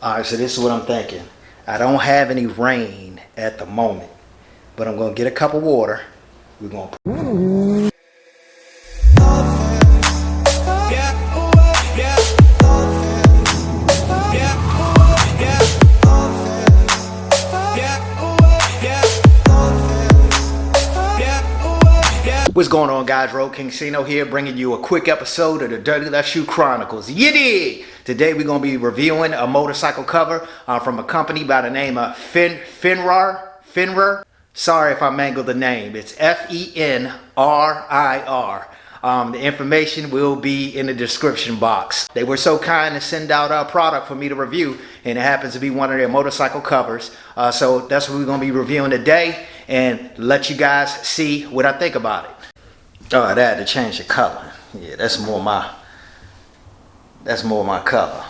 Alright, so this is what I'm thinking. I don't have any rain at the moment, but I'm gonna get a cup of water. We're gonna What's going on, guys? RoadKingSino here, bringing you a quick episode of the Dirty Left Shoe Chronicles. You dig? Today we're going to be reviewing a motorcycle cover from a company by the name of Fenrir. Sorry if I mangled the name. It's Fenrir. The information will be in the description box. They were so kind to send out a product for me to review, and it happens to be one of their motorcycle covers. So that's what we're going to be reviewing today, and let you guys see what I think about it. Oh, I had to change the color. Yeah, that's more my color.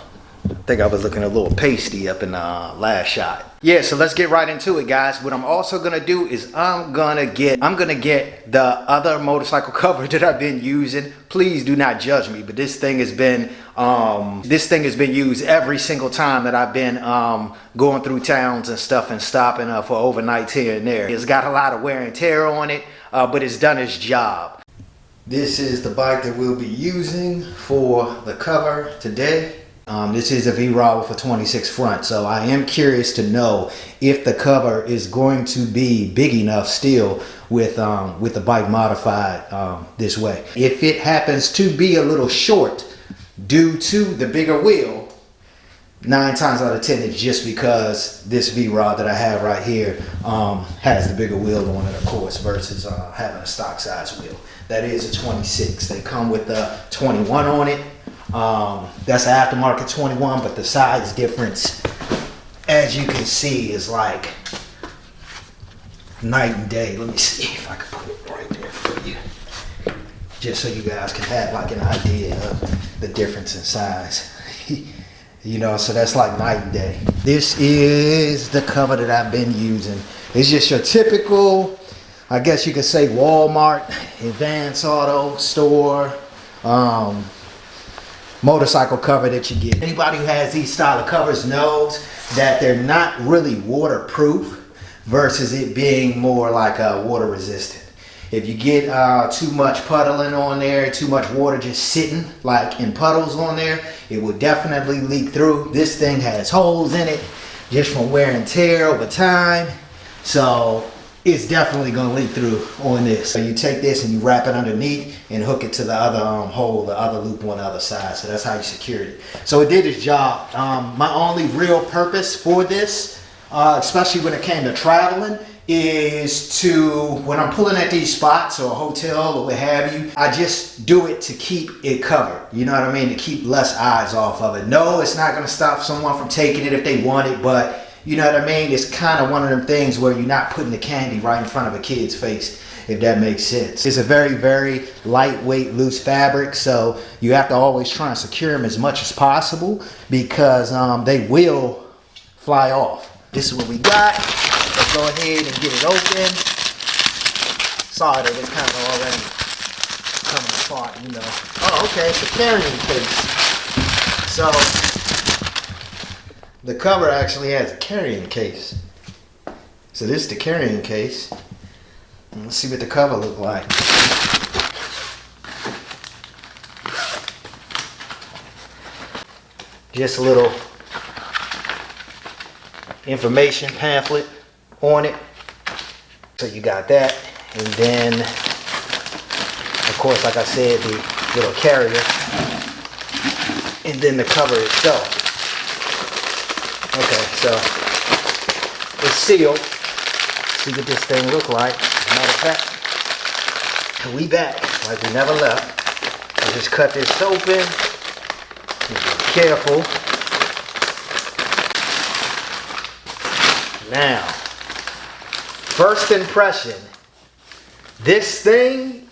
I think I was looking a little pasty up in the last shot. Yeah, so let's get right into it, guys. What I'm also gonna do is I'm gonna get the other motorcycle cover that I've been using. Please do not judge me, but this thing has been used every single time that I've been going through towns and stuff and stopping for overnights here and there. It's got a lot of wear and tear on it, but it's done its job. This is the bike that we'll be using for the cover today. This is a V-Rod with a 26 front, so I am curious to know if the cover is going to be big enough still with the bike modified this way. If it happens to be a little short due to the bigger wheel, 9 times out of 10 it's just because this V-Rod that I have right here has the bigger wheel on it, of course, versus having a stock size wheel. That is a 26. They come with a 21 on it. That's an aftermarket 21, but the size difference, as you can see, is like night and day. Let me see if I can put it right there for you, just so you guys can have like an idea of the difference in size. You know, so that's like night and day. This is the cover that I've been using. It's just your typical, I guess you could say, Walmart, Advance Auto Store, motorcycle cover that you get. Anybody who has these style of covers knows that they're not really waterproof versus it being more like water resistant. If you get too much puddling on there, too much water just sitting like in puddles on there, it will definitely leak through. This thing has holes in it just from wear and tear over time, so it's definitely going to leak through on this. So you take this and you wrap it underneath and hook it to the other hole, the other loop on the other side. So that's how you secured it. So it did its job. My only real purpose for this, especially when it came to traveling, is to, when I'm pulling at these spots or a hotel or what have you, I just do it to keep it covered. You know what I mean? To keep less eyes off of it. No, it's not going to stop someone from taking it if they want it, but you know what I mean? It's kind of one of them things where you're not putting the candy right in front of a kid's face, if that makes sense. It's a very, very lightweight, loose fabric, so you have to always try and secure them as much as possible because they will fly off. This is what we got. Let's go ahead and get it open. Sorry that it's kind of already coming apart, you know. Oh, okay, it's a carrying case. So the cover actually has a carrying case. So this is the carrying case. And let's see what the cover looks like. Just a little information pamphlet on it. So you got that. And then, of course, like I said, the little carrier. And then the cover itself. Okay, so it's sealed. See what this thing look like. As a matter of fact, we back like we never left. I just cut this open. Be careful. Now, first impression. This thing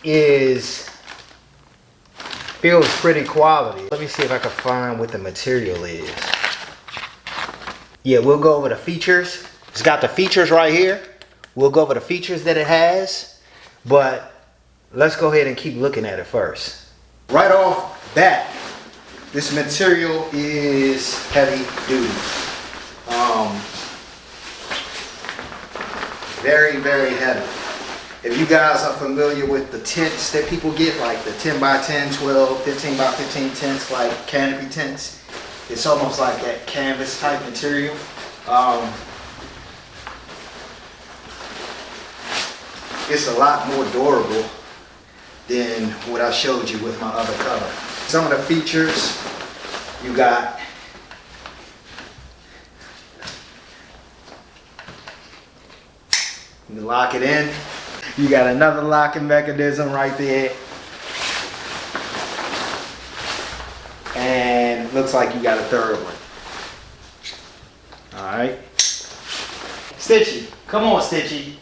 feels pretty quality. Let me see if I can find what the material is. Yeah, we'll go over the features. It's got the features right here. We'll go over the features that it has, but let's go ahead and keep looking at it first. Right off bat, this material is heavy duty. Very, very heavy. If you guys are familiar with the tents that people get, like the 10 by 10, 12, 15 by 15 tents, like canopy tents, it's almost like that canvas type material. It's a lot more durable than what I showed you with my other cover. Some of the features, you got you lock it in. You got another locking mechanism right there. And looks like you got a third one. All right. Stitchy, come on, Stitchy.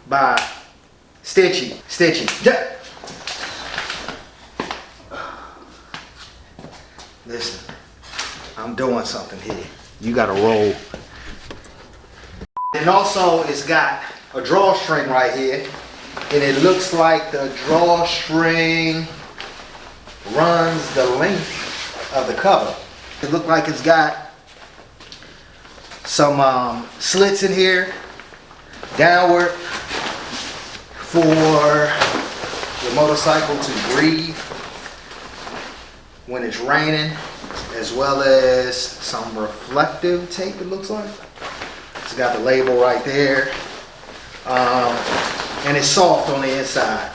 Bye. Stitchy, Stitchy. Yeah. Listen, I'm doing something here. You gotta roll. And also it's got a drawstring right here. And it looks like the drawstring runs the length of the cover. It looks like it's got some slits in here, downward, for your motorcycle to breathe when it's raining, as well as some reflective tape, it looks like. It's got the label right there. And it's soft on the inside.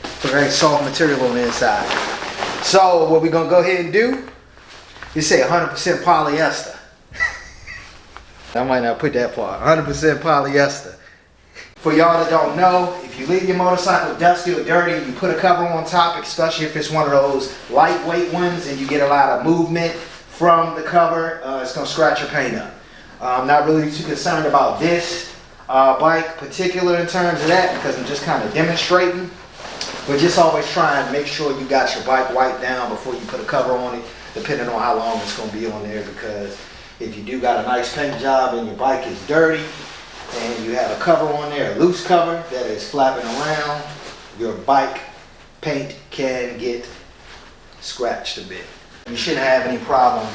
It's a very soft material on the inside. So what we're gonna go ahead and do is say 100% polyester. I might not put that part, 100% polyester. For y'all that don't know, if you leave your motorcycle dusty or dirty, you put a cover on top, especially if it's one of those lightweight ones and you get a lot of movement from the cover, it's gonna scratch your paint up. I'm not really too concerned about this bike particular in terms of that, because I'm just kind of demonstrating. But just always try and make sure you got your bike wiped down before you put a cover on it, depending on how long it's gonna be on there, because if you do got a nice paint job and your bike is dirty, and you have a cover on there, a loose cover that is flapping around, your bike paint can get scratched a bit. You shouldn't have any problem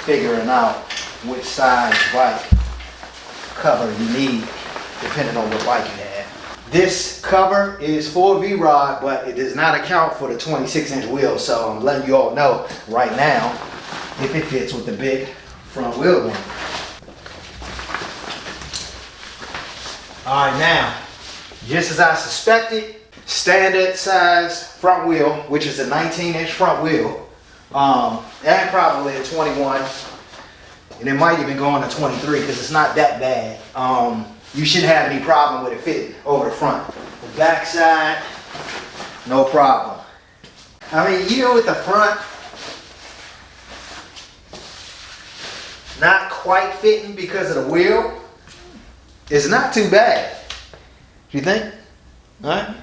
figuring out which size bike cover you need, depending on what bike you have. This cover is for V-Rod, but it does not account for the 26-inch wheel, so I'm letting you all know right now if it fits with the big front wheel one. All right, now, just as I suspected, standard size front wheel, which is a 19-inch front wheel, and probably a 21, and it might even go on to 23 because it's not that bad. You shouldn't have any problem with it fitting over the front. The back side, no problem. I mean, even with the front not quite fitting because of the wheel, it's not too bad. You think? All right?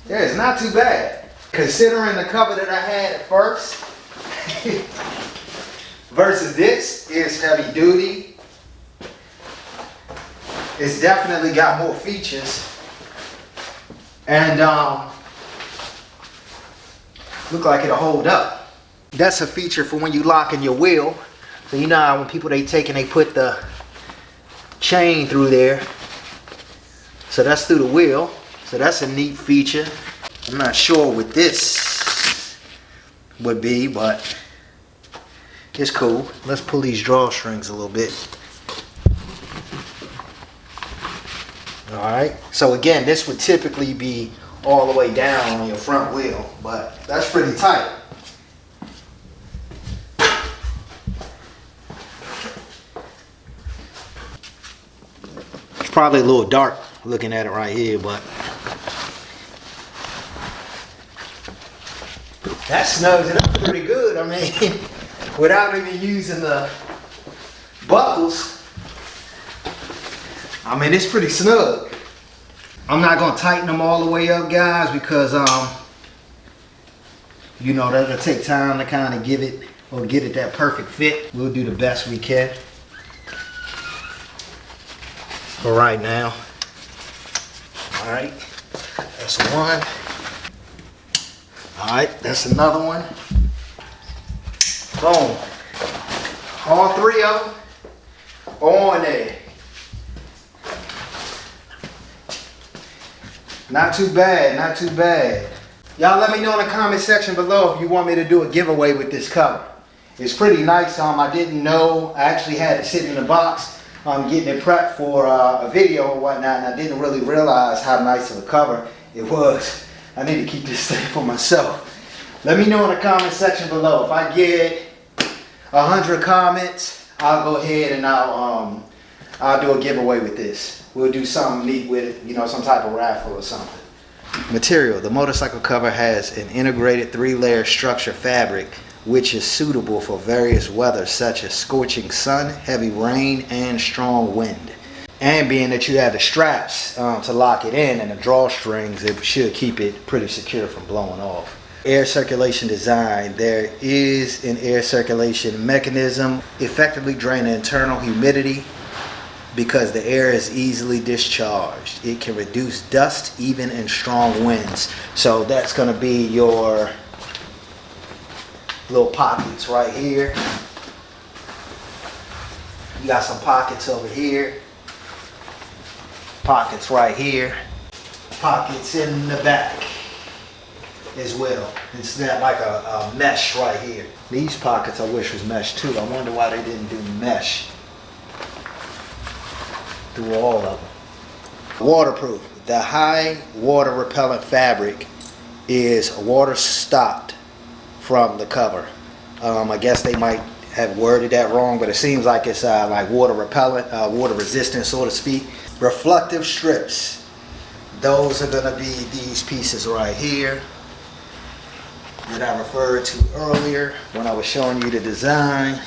Yeah, it's not too bad. Considering the cover that I had at first versus this is heavy duty. It's definitely got more features. And look like it'll hold up. That's a feature for when you lock in your wheel. So you know how when people they take and they put the chain through there. So that's through the wheel. So that's a neat feature. I'm not sure what this would be, but it's cool. Let's pull these drawstrings a little bit. Alright, so again, this would typically be all the way down on your front wheel, but that's pretty tight. It's probably a little dark looking at it right here, but that snugs it up pretty good. I mean, without even using the buckles, I mean, it's pretty snug. I'm not gonna tighten them all the way up, guys, because you know, that'll take time to kind of give it or get it that perfect fit. We'll do the best we can for right now. All right. That's one. All right, that's another one. Boom. All three of them on there. Not too bad, not too bad. Y'all let me know in the comment section below if you want me to do a giveaway with this cover. It's pretty nice. I didn't know. I actually had it sitting in the box. Getting it prepped for a video or whatnot, and I didn't really realize how nice of a cover it was. I need to keep this thing for myself. Let me know in the comment section below. If I get 100 comments, I'll go ahead and I'll do a giveaway with this. We'll do something neat with it, you know, some type of raffle or something. Material. The motorcycle cover has an integrated 3-layer structure fabric which is suitable for various weather such as scorching sun, heavy rain, and strong wind. And being that you have the straps to lock it in and the drawstrings, it should keep it pretty secure from blowing off. Air circulation design. There is an air circulation mechanism effectively draining internal humidity because the air is easily discharged. It can reduce dust even in strong winds. So that's going to be your little pockets right here. You got some pockets over here. Pockets right here. Pockets in the back as well. It's not like a mesh right here. These pockets I wish was mesh too. I wonder why they didn't do mesh through all of them. Waterproof. The high water repellent fabric is water stopped from the cover. I guess they might have worded that wrong, but it seems like it's like water repellent, water resistant, so to speak. Reflective strips. Those are gonna be these pieces right here that I referred to earlier when I was showing you the design.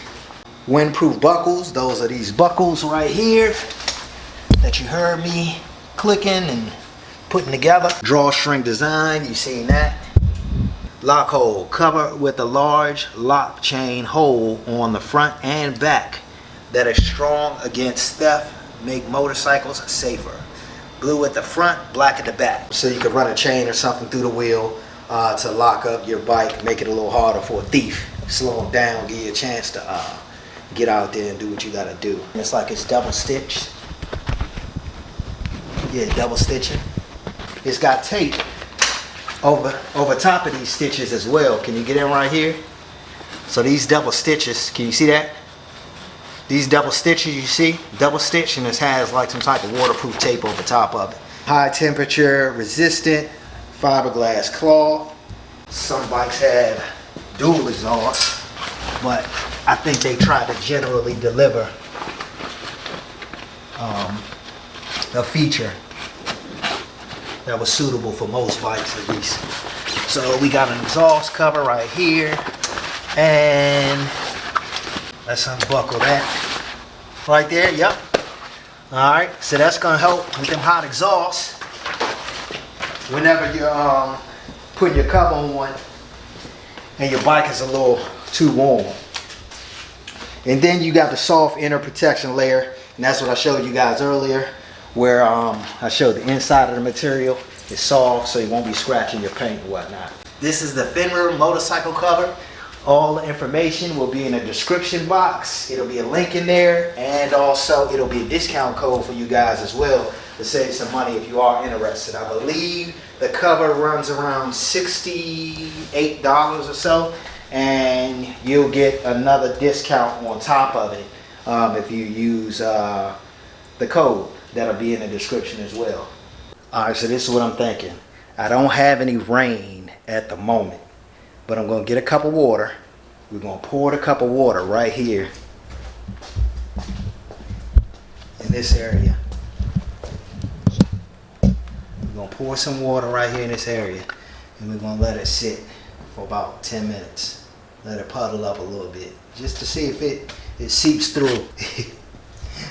Windproof buckles. Those are these buckles right here that you heard me clicking and putting together. Drawstring design, you seen that. Lock hole, cover with a large lock chain hole on the front and back that is strong against theft, make motorcycles safer. Blue at the front, black at the back. So you can run a chain or something through the wheel to lock up your bike, make it a little harder for a thief. Slow them down, give you a chance to get out there and do what you gotta do. It's like it's double stitched. Yeah, double stitching. It's got tape over top of these stitches as well. Can you get in right here? So these double stitches, can you see that? These double stitches, you see? Double stitch, and it has like some type of waterproof tape over top of it. High temperature resistant fiberglass cloth. Some bikes have dual exhaust, but I think they try to generally deliver a feature that was suitable for most bikes at least. So we got an exhaust cover right here, and let's unbuckle that right there. Yep. All right, so that's gonna help with them hot exhausts whenever you're putting your cover on and your bike is a little too warm. And then you got the soft inner protection layer, and that's what I showed you guys earlier, where I showed the inside of the material is soft, so you won't be scratching your paint and whatnot. This is the Fenrir motorcycle cover. All the information will be in the description box. It'll be a link in there, and also it'll be a discount code for you guys as well to save some money if you are interested. I believe the cover runs around $68 or so, and you'll get another discount on top of it if you use the code that'll be in the description as well. All right, so this is what I'm thinking. I don't have any rain at the moment, but I'm gonna get a cup of water. We're gonna pour the cup of water right here in this area. We're gonna pour some water right here in this area, and we're gonna let it sit for about 10 minutes. Let it puddle up a little bit, just to see if it seeps through.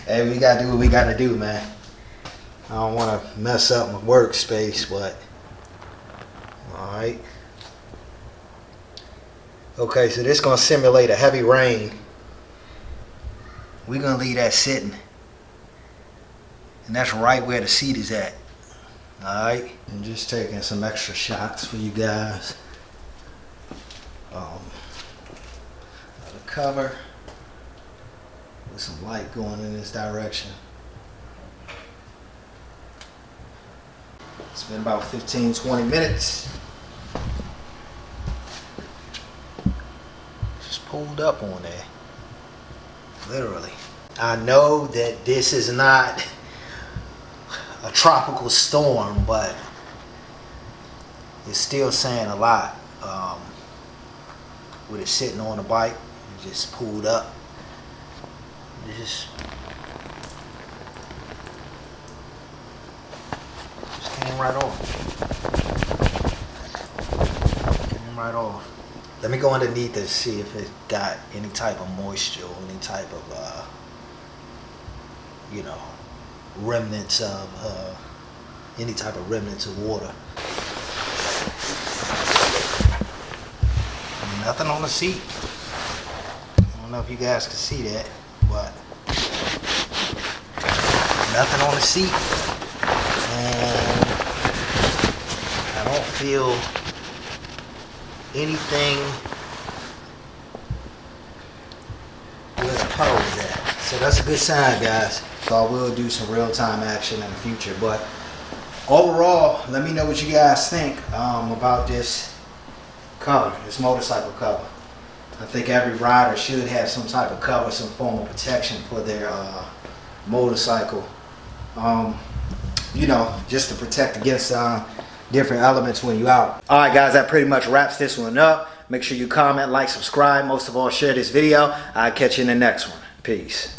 Hey, we gotta do what we gotta do, man. I don't wanna mess up my workspace, but all right. Okay, so this is gonna simulate a heavy rain. We're gonna leave that sitting. And that's right where the seat is at. Alright, I'm just taking some extra shots for you guys. The cover with some light going in this direction. It's been about 15-20 minutes. Just pulled up on there. Literally. I know that this is not a tropical storm, but it's still saying a lot. With it sitting on the bike, it just pulled up. Just came right off. Came right off. Let me go underneath and see if it got any type of moisture or any type of remnants of any type of remnants of water. Nothing on the seat. I don't know if you guys can see that, but nothing on the seat. And I don't feel anything where the puddle is at. So that's a good sign, guys. So I will do some real-time action in the future. But overall, let me know what you guys think about this cover, this motorcycle cover. I think every rider should have some type of cover, some form of protection for their motorcycle. Just to protect against different elements when you're out. Alright guys, that pretty much wraps this one up. Make sure you comment, like, subscribe. Most of all, share this video. I'll catch you in the next one. Peace.